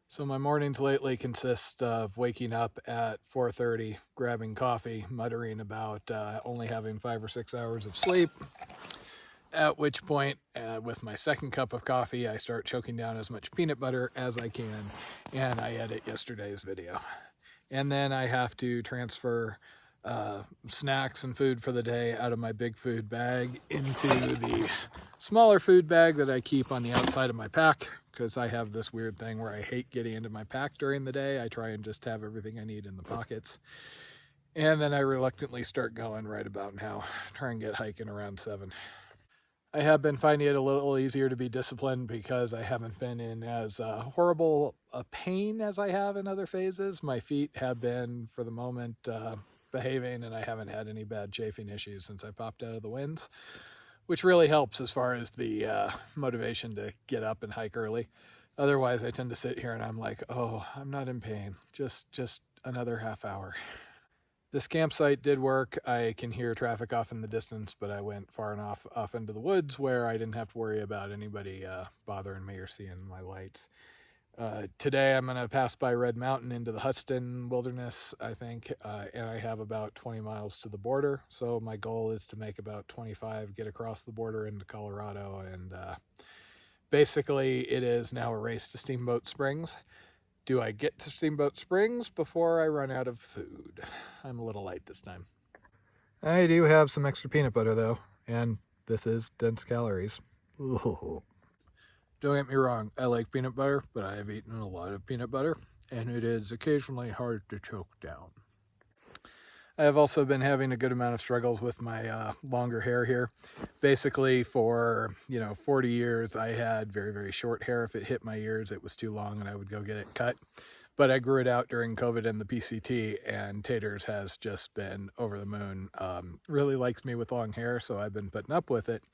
So my mornings lately consist of waking up at 4:30, grabbing coffee, muttering about only having 5 or 6 hours of sleep. At which point, with my second cup of coffee, I start choking down as much peanut butter as I can, and I edit yesterday's video. And then I have to transfer snacks and food for the day out of my big food bag into the smaller food bag that I keep on the outside of my pack, because I have this weird thing where I hate getting into my pack during the day. I try and just have everything I need in the pockets. And then I reluctantly start going right about now, try and get hiking around 7. I have been finding it a little easier to be disciplined because I haven't been in as horrible a pain as I have in other phases. My feet have been, for the moment, behaving, and I haven't had any bad chafing issues since I popped out of the winds, which really helps as far as the motivation to get up and hike early. Otherwise, I tend to sit here and I'm like, oh, I'm not in pain. Just another half hour. This campsite did work. I can hear traffic off in the distance, but I went far enough off into the woods where I didn't have to worry about anybody bothering me or seeing my lights. Today I'm going to pass by Red Mountain into the Huston Wilderness, I think, and I have about 20 miles to the border. So my goal is to make about 25, get across the border into Colorado, and basically it is now a race to Steamboat Springs. Do I get to Steamboat Springs before I run out of food? I'm a little light this time. I do have some extra peanut butter though, and this is dense calories. Ooh. Don't get me wrong, I like peanut butter, but I have eaten a lot of peanut butter, and it is occasionally hard to choke down. I have also been having a good amount of struggles with my longer hair here. Basically, for 40 years, I had very, very short hair. If it hit my ears, it was too long, and I would go get it cut. But I grew it out during COVID and the PCT, and Taters has just been over the moon. Really likes me with long hair, so I've been putting up with it.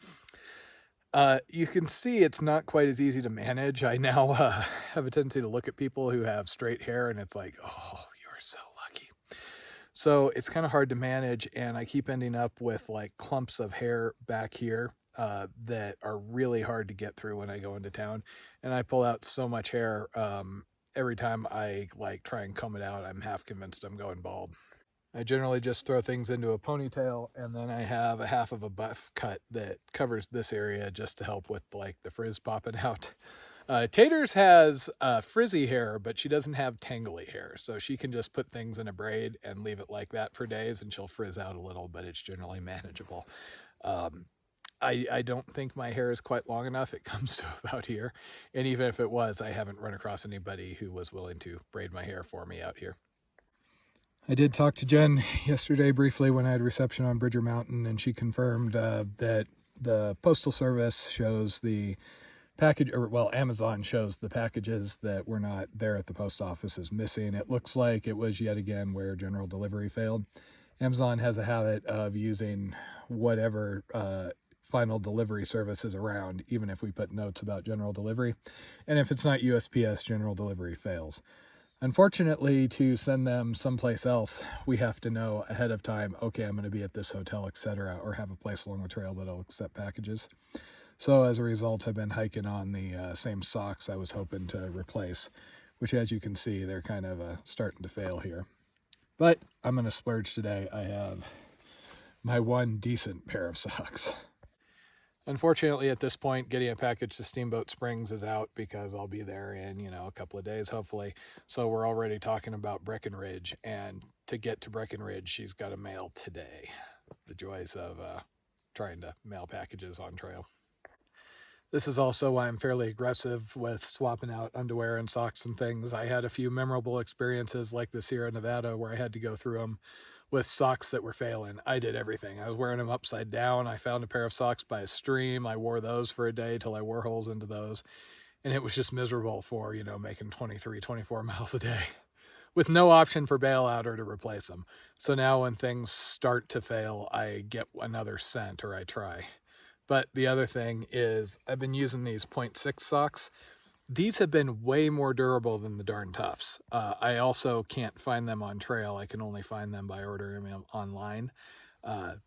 You can see it's not quite as easy to manage. I now have a tendency to look at people who have straight hair, and it's like, oh, you're so lucky. So it's kind of hard to manage, and I keep ending up with like clumps of hair back here that are really hard to get through when I go into town. And I pull out so much hair every time I like try and comb it out. I'm half convinced I'm going bald. I generally just throw things into a ponytail, and then I have a half of a buff cut that covers this area just to help with like the frizz popping out. Taters has frizzy hair, but she doesn't have tangly hair, so she can just put things in a braid and leave it like that for days, and she'll frizz out a little, but it's generally manageable. I don't think my hair is quite long enough. It comes to about here, and even if it was, I haven't run across anybody who was willing to braid my hair for me out here. I did talk to Jen yesterday briefly when I had reception on Bridger Mountain, and she confirmed that the Postal Service shows the package, or well, Amazon shows the packages that were not there at the post office as missing. It looks like it was yet again where general delivery failed. Amazon has a habit of using whatever final delivery service is around, even if we put notes about general delivery. And if it's not USPS, general delivery fails. Unfortunately, to send them someplace else, we have to know ahead of time, okay, I'm going to be at this hotel, etc., or have a place along the trail that'll accept packages. So as a result, I've been hiking on the same socks I was hoping to replace, which as you can see, they're kind of starting to fail here. But I'm going to splurge today. I have my one decent pair of socks. Unfortunately, at this point, getting a package to Steamboat Springs is out because I'll be there in, a couple of days, hopefully. So we're already talking about Breckenridge, and to get to Breckenridge, she's got to mail today. The joys of trying to mail packages on trail. This is also why I'm fairly aggressive with swapping out underwear and socks and things. I had a few memorable experiences like the Sierra Nevada where I had to go through them with socks that were failing. I did everything. I was wearing them upside down. I found a pair of socks by a stream. I wore those for a day till I wore holes into those. And it was just miserable for, making 23, 24 miles a day with no option for bailout or to replace them. So now when things start to fail, I get another scent or I try. But the other thing is I've been using these 0.6 socks. These have been way more durable than the Darn Toughs. I also can't find them on trail. I can only find them by ordering them online.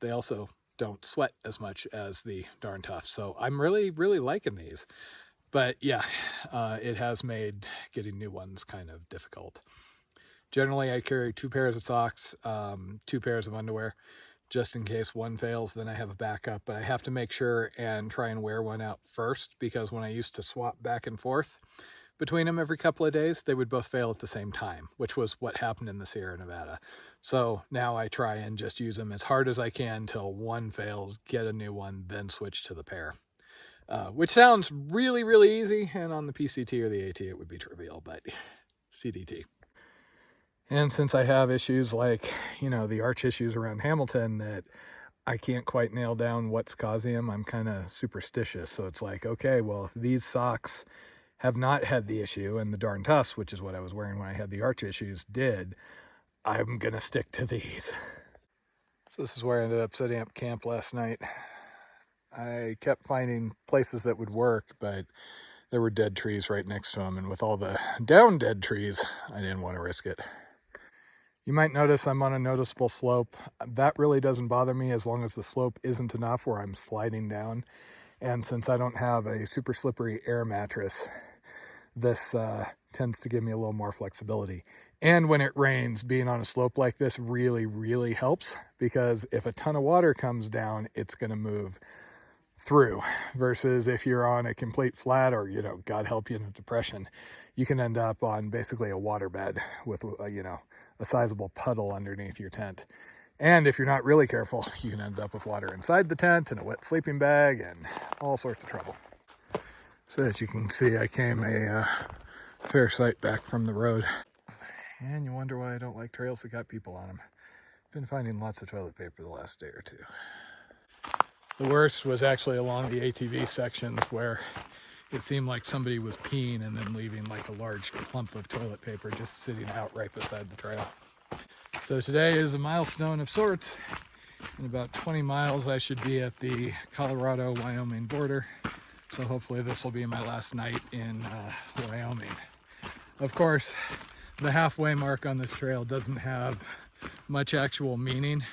They also don't sweat as much as the Darn Toughs. So I'm really, really liking these. But yeah, it has made getting new ones kind of difficult. Generally, I carry 2 pairs of socks, 2 pairs of underwear, just in case one fails. Then I have a backup, but I have to make sure and try and wear one out first, because when I used to swap back and forth between them every couple of days, they would both fail at the same time, which was what happened in the Sierra Nevada. So now I try and just use them as hard as I can until one fails, get a new one, then switch to the pair. Which sounds really, really easy, and on the PCT or the AT it would be trivial, but CDT. And since I have issues like, the arch issues around Hamilton that I can't quite nail down what's causing them, I'm kind of superstitious. So it's like, okay, well, if these socks have not had the issue, and the darn tufts, which is what I was wearing when I had the arch issues, did, I'm going to stick to these. So this is where I ended up setting up camp last night. I kept finding places that would work, but there were dead trees right next to them, and with all the down dead trees, I didn't want to risk it. You might notice I'm on a noticeable slope. That really doesn't bother me as long as the slope isn't enough where I'm sliding down. And since I don't have a super slippery air mattress, this tends to give me a little more flexibility. And when it rains, being on a slope like this really, really helps, because if a ton of water comes down, it's going to move through, versus if you're on a complete flat, or, God help you, in a depression, you can end up on basically a waterbed with, a sizable puddle underneath your tent. And if you're not really careful, you can end up with water inside the tent and a wet sleeping bag and all sorts of trouble. So as you can see, I came a fair sight back from the road. And you wonder why I don't like trails that got people on them. Been finding lots of toilet paper the last day or two. The worst was actually along the ATV sections, where it seemed like somebody was peeing and then leaving like a large clump of toilet paper just sitting out right beside the trail. So today is a milestone of sorts. In about 20 miles, I should be at the Colorado-Wyoming border. So hopefully this will be my last night in Wyoming. Of course, the halfway mark on this trail doesn't have much actual meaning,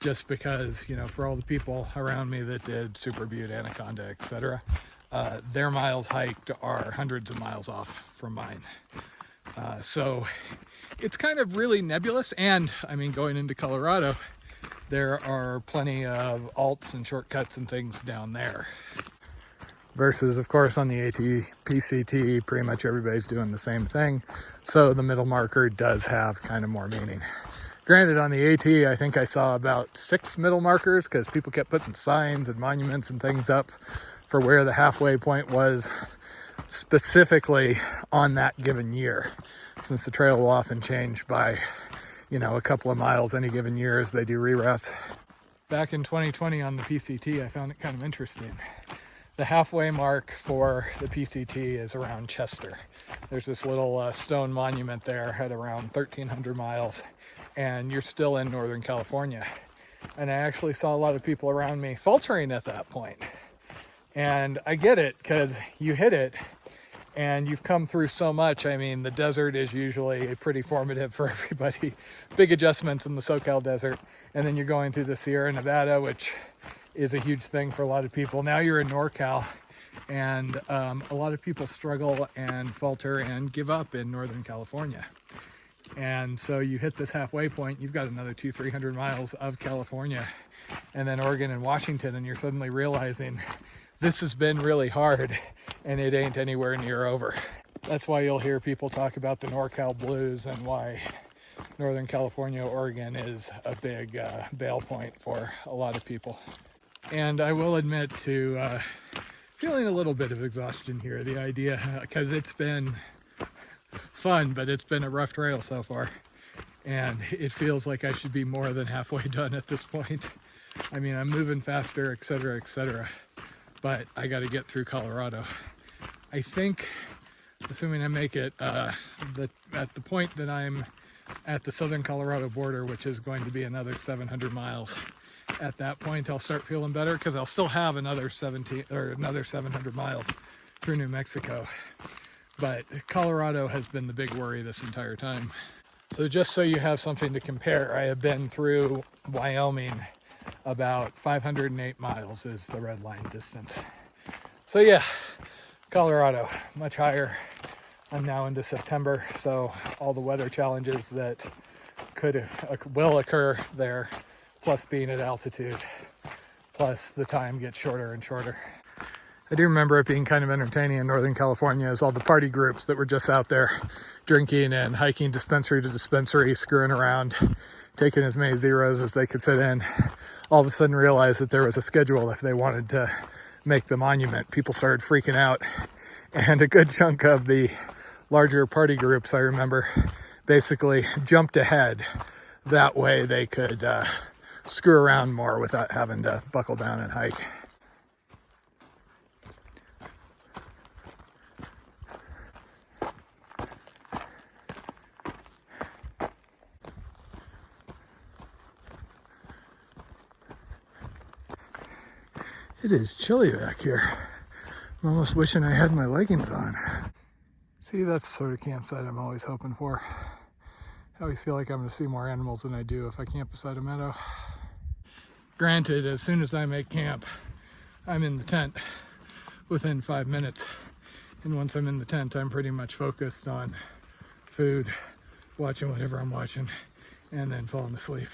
just because, for all the people around me that did Super Butte, Anaconda, etc., their miles hiked are hundreds of miles off from mine. So it's kind of really nebulous. And going into Colorado, there are plenty of alts and shortcuts and things down there. Versus, of course, on the AT, PCT, pretty much everybody's doing the same thing. So the middle marker does have kind of more meaning. Granted, on the AT, I think I saw about 6 middle markers, because people kept putting signs and monuments and things up for where the halfway point was specifically on that given year, since the trail will often change by, a couple of miles any given year as they do reroutes. Back in 2020 on the PCT, I found it kind of interesting. The halfway mark for the PCT is around Chester. There's this little stone monument there at around 1,300 miles, and you're still in Northern California. And I actually saw a lot of people around me faltering at that point. And I get it, because you hit it and you've come through so much. The desert is usually pretty formative for everybody. Big adjustments in the SoCal desert. And then you're going through the Sierra Nevada, which is a huge thing for a lot of people. Now you're in NorCal, and a lot of people struggle and falter and give up in Northern California. And so you hit this halfway point, you've got another 200-300 miles of California, and then Oregon and Washington, and you're suddenly realizing this has been really hard, and it ain't anywhere near over. That's why you'll hear people talk about the NorCal blues, and why Northern California, Oregon is a big bail point for a lot of people. And I will admit to feeling a little bit of exhaustion here. The idea, because it's been fun, but it's been a rough trail so far, and it feels like I should be more than halfway done at this point. I'm moving faster, etc., etc., but I got to get through Colorado. I think, assuming I make it, at the point that I'm at the southern Colorado border, which is going to be another 700 miles, at that point I'll start feeling better, because I'll still have another 700 miles through New Mexico. But Colorado has been the big worry this entire time. So just so you have something to compare, I have been through Wyoming. About 508 miles is the red line distance. So yeah, Colorado, much higher. I'm now into September, so all the weather challenges that will occur there, plus being at altitude, plus the time gets shorter and shorter. I do remember it being kind of entertaining in Northern California as all the party groups that were just out there drinking and hiking dispensary to dispensary, screwing around, taking as many zeros as they could fit in, all of a sudden realized that there was a schedule if they wanted to make the monument. People started freaking out, and a good chunk of the larger party groups, I remember, basically jumped ahead. That way they could screw around more without having to buckle down and hike. It is chilly back here. I'm almost wishing I had my leggings on. See, that's the sort of campsite I'm always hoping for. I always feel like I'm going to see more animals than I do if I camp beside a meadow. Granted, as soon as I make camp, I'm in the tent within 5 minutes. And once I'm in the tent, I'm pretty much focused on food, watching whatever I'm watching, and then falling asleep.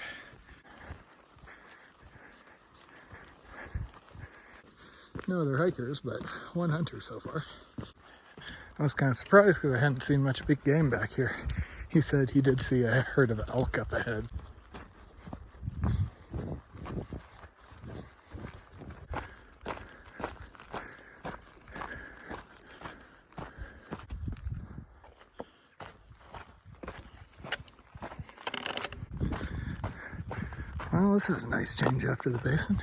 No other hikers, but one hunter so far. I was kind of surprised because I hadn't seen much big game back here. He said he did see a herd of elk up ahead. Well, this is a nice change after the basin.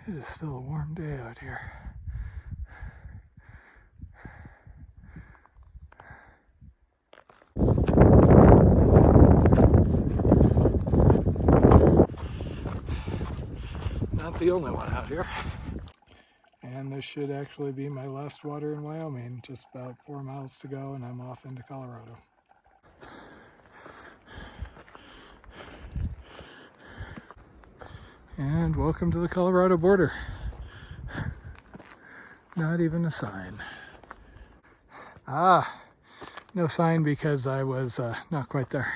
It is still a warm day out here. Not the only one out here. And this should actually be my last water in Wyoming. Just about 4 miles to go and I'm off into Colorado. And welcome to the Colorado border. Not even a sign. No sign because I was not quite there.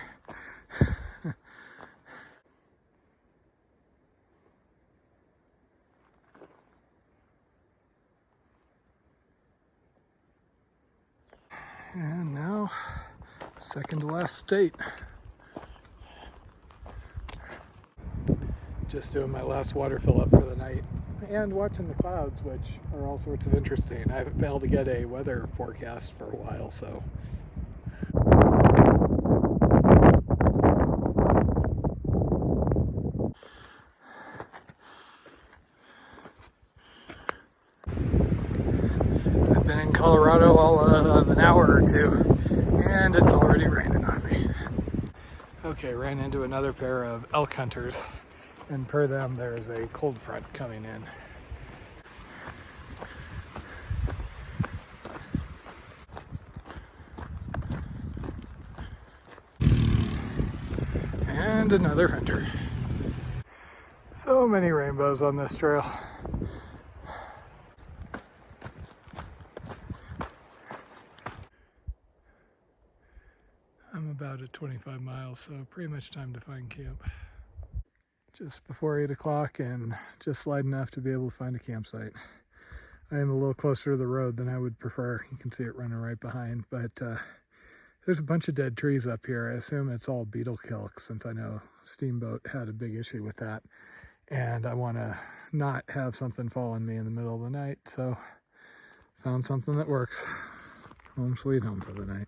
And now, second to last state. Just doing my last water fill up for the night and watching the clouds, which are all sorts of interesting. I haven't been able to get a weather forecast for a while, so. I've been in Colorado all of an hour or two, and it's already raining on me. Okay, ran into another pair of elk hunters. And per them, there's a cold front coming in. And another hunter. So many rainbows on this trail. I'm about at 25 miles, so pretty much time to find camp. Just before 8 o'clock and just light enough to be able to find a campsite. I am a little closer to the road than I would prefer. You can see it running right behind, but there's a bunch of dead trees up here. I assume it's all beetle kill, since I know Steamboat had a big issue with that. And I want to not have something fall on me in the middle of the night, so found something that works. Home sweet home for the night.